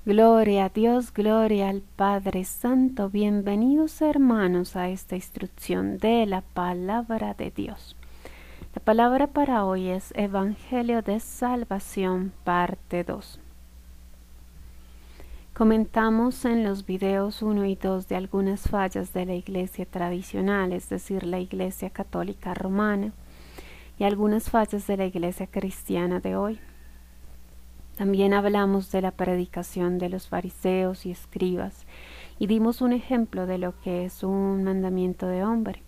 Gloria a Dios, gloria al Padre Santo. Bienvenidos hermanos a esta instrucción de la palabra de Dios. La palabra para hoy es Evangelio de Salvación, parte 2. Comentamos en los videos 1 y 2 de algunas fallas de la iglesia tradicional, es decir, la iglesia católica romana, y algunas fallas de la iglesia cristiana de hoy. También hablamos de la predicación de los fariseos y escribas y dimos un ejemplo de lo que es un mandamiento de hombre.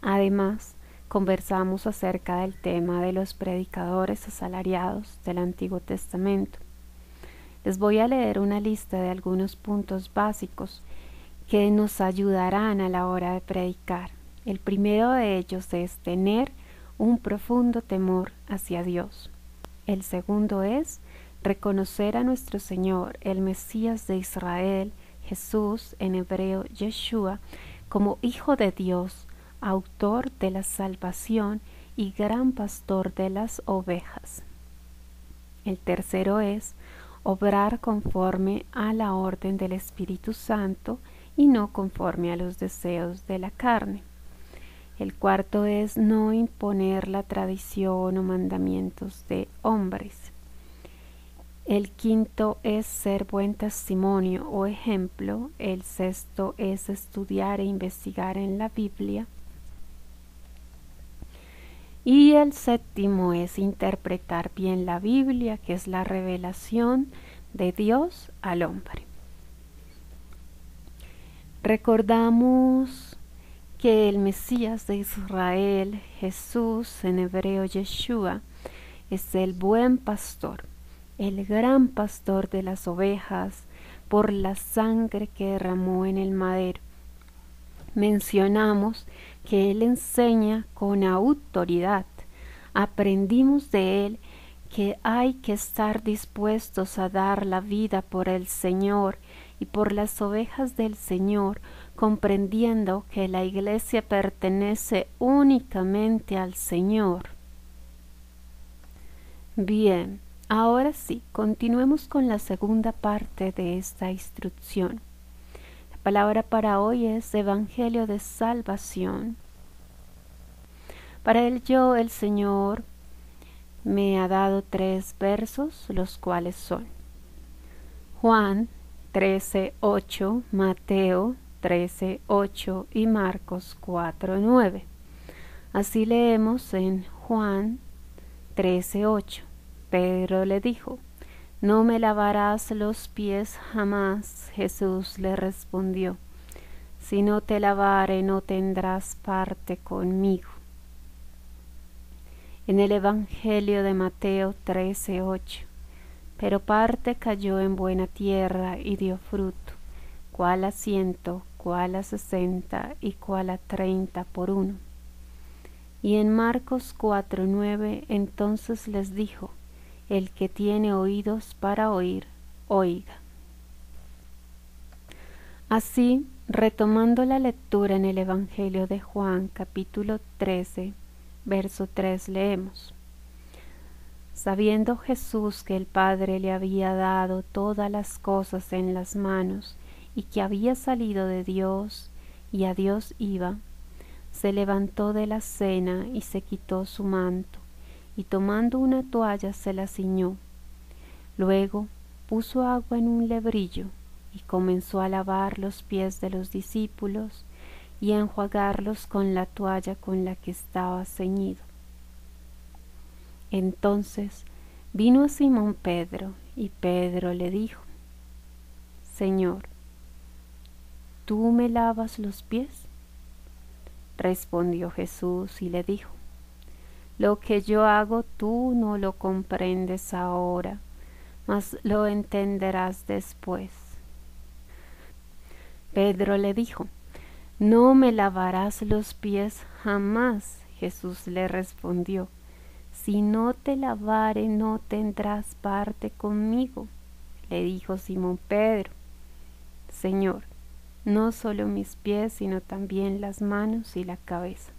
Además, conversamos acerca del tema de los predicadores asalariados del Antiguo Testamento. Les voy a leer una lista de algunos puntos básicos que nos ayudarán a la hora de predicar. El primero de ellos es tener un profundo temor hacia Dios. El segundo es reconocer a nuestro Señor, el Mesías de Israel, Jesús, en hebreo Yeshua, como Hijo de Dios, autor de la salvación y gran pastor de las ovejas. El tercero es obrar conforme a la orden del Espíritu Santo y no conforme a los deseos de la carne. El cuarto es no imponer la tradición o mandamientos de hombres. El quinto es ser buen testimonio o ejemplo. El sexto es estudiar e investigar en la Biblia. Y el séptimo es interpretar bien la Biblia, que es la revelación de Dios al hombre. Recordamos que el Mesías de Israel, Jesús, en hebreo Yeshua, es el buen pastor, el gran pastor de las ovejas, por la sangre que derramó en el madero. Mencionamos que Él enseña con autoridad. Aprendimos de Él que hay que estar dispuestos a dar la vida por el Señor y por las ovejas del Señor, comprendiendo que la iglesia pertenece únicamente al Señor. Bien, ahora sí, continuemos con la segunda parte de esta instrucción. La palabra para hoy es Evangelio de Salvación. Para ello el Señor me ha dado 3 versos, los cuales son Juan 13:8, Mateo 13:8 y Marcos 4:9. Así leemos en Juan 13:8. Pedro le dijo: ¿No me lavarás los pies jamás? Jesús le respondió: Si no te lavare, no tendrás parte conmigo. En el Evangelio de Mateo 13:8. Pero parte cayó en buena tierra y dio fruto, cuál a 100, cuál a 60 y cuál a 30 por uno. Y en Marcos 4:9 entonces les dijo: El que tiene oídos para oír, oiga. Así, retomando la lectura en el Evangelio de Juan, capítulo 13, verso 3, leemos: Sabiendo Jesús que el Padre le había dado todas las cosas en las manos y que había salido de Dios y a Dios iba, se levantó de la cena y se quitó su manto, y tomando una toalla se la ciñó. Luego puso agua en un lebrillo y comenzó a lavar los pies de los discípulos y a enjuagarlos con la toalla con la que estaba ceñido. Entonces vino a Simón Pedro, y Pedro le dijo: Señor, ¿tú me lavas los pies? Respondió Jesús y le dijo: Lo que yo hago tú no lo comprendes ahora, mas lo entenderás después. Pedro le dijo: No me lavarás los pies jamás. Jesús le respondió: Si no te lavare, no tendrás parte conmigo. Le dijo Simón Pedro: Señor, no solo mis pies, sino también las manos y la cabeza.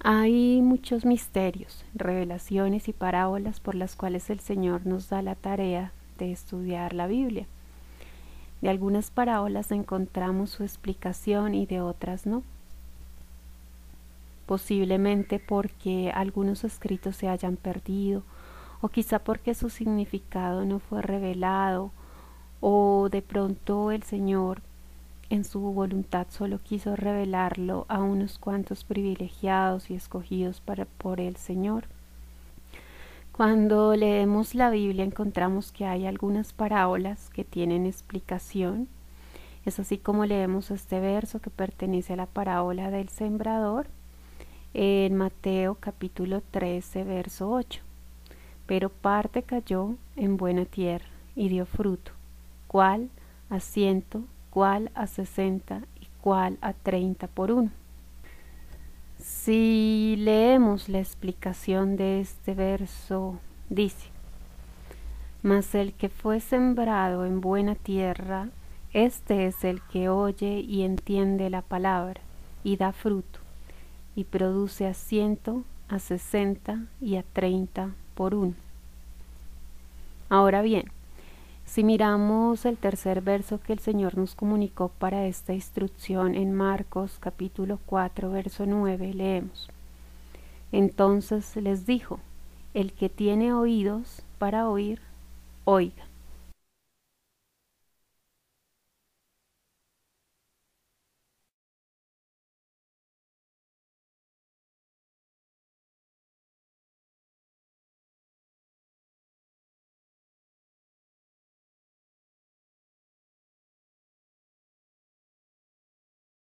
Hay muchos misterios, revelaciones y parábolas por las cuales el Señor nos da la tarea de estudiar la Biblia. De algunas parábolas encontramos su explicación y de otras no. Posiblemente porque algunos escritos se hayan perdido, o quizá porque su significado no fue revelado, o de pronto el Señor en su voluntad solo quiso revelarlo a unos cuantos privilegiados y escogidos por el Señor. Cuando leemos la Biblia encontramos que hay algunas parábolas que tienen explicación. Es así como leemos este verso que pertenece a la parábola del sembrador en Mateo capítulo 13, verso 8. Pero parte cayó en buena tierra y dio fruto, cuál a 100, cuál a 60 y cuál a 30 por uno. Si leemos la explicación de este verso, dice: mas el que fue sembrado en buena tierra, este es el que oye y entiende la palabra, y da fruto, y produce a 100, a 60 y a 30 por uno. Ahora bien, si miramos el tercer verso que el Señor nos comunicó para esta instrucción en Marcos capítulo 4, verso 9, leemos: entonces les dijo: el que tiene oídos para oír, oiga.